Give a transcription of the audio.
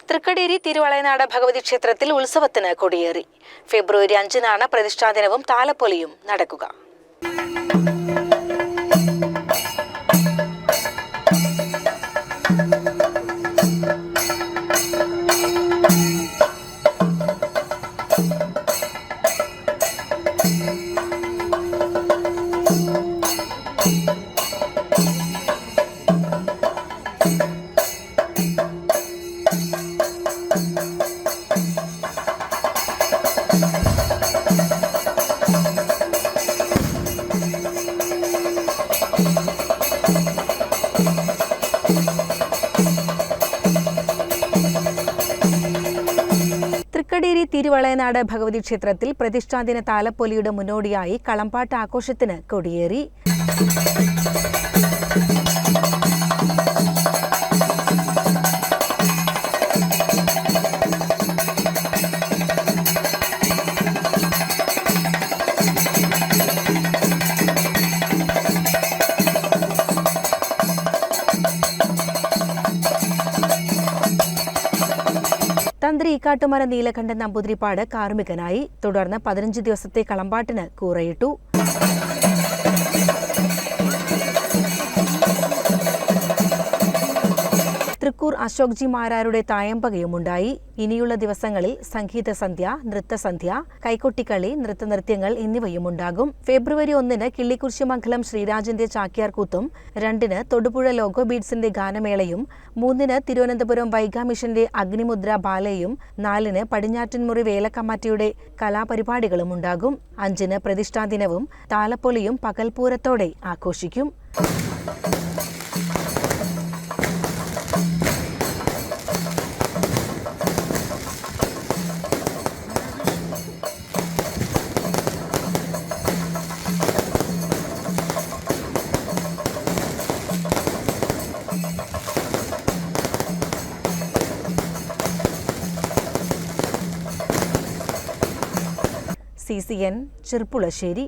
തൃക്കടേരി തിരുവളയനാട് ഭഗവതി ക്ഷേത്രത്തിൽ ഉത്സവത്തിന് കൊടിയേറി. ഫെബ്രുവരി 5-നാണ് പ്രതിഷ്ഠാദിനവും താലപ്പൊലിയും നടക്കുക. തൃക്കടേരി തിരുവളയനാട് ഭഗവതി ക്ഷേത്രത്തിൽ പ്രതിഷ്ഠാദിന താലപ്പൊലിയുടെ മുന്നോടിയായി കളംപാട്ട് ആഘോഷത്തിന് കൊടിയേറി. തന്ത്രി ഇക്കാട്ടുമല നീലകണ്ഠൻ നമ്പൂതിരിപ്പാട് കാർമ്മികനായി. തുടർന്ന് 15 ദിവസത്തെ കളമ്പാട്ടിന് കൂറയിട്ടു. തൃക്കൂർ അശോക് ജി മാരാരുടെ തായമ്പകയുമുണ്ടായി. ഇനിയുള്ള ദിവസങ്ങളിൽ സംഗീത സന്ധ്യ, നൃത്തസന്ധ്യ, കൈകൊട്ടിക്കളി, നൃത്തനൃത്യങ്ങൾ എന്നിവയുമുണ്ടാകും. ഫെബ്രുവരി 1-ന് കിള്ളിക്കുറിശ്ശിമംഗലം ശ്രീരാജന്റെ ചാക്യാർകൂത്തും, 2-ന് തൊടുപുഴ ലോഗോ ബീഡ്സിന്റെ ഗാനമേളയും, 3-ന് തിരുവനന്തപുരം വൈഗാമിഷന്റെ അഗ്നിമുദ്ര ബാലയും, 4-ന് പടിഞ്ഞാറ്റിൻമുറി വേലക്കമ്മാറ്റിയുടെ കലാപരിപാടികളും ഉണ്ടാകും. 5-ന് പ്രതിഷ്ഠാദിനവും താലപ്പൊലിയും പകൽപൂരത്തോടെ ആഘോഷിക്കും. CCN ചെർപ്പുളശ്ശേരി.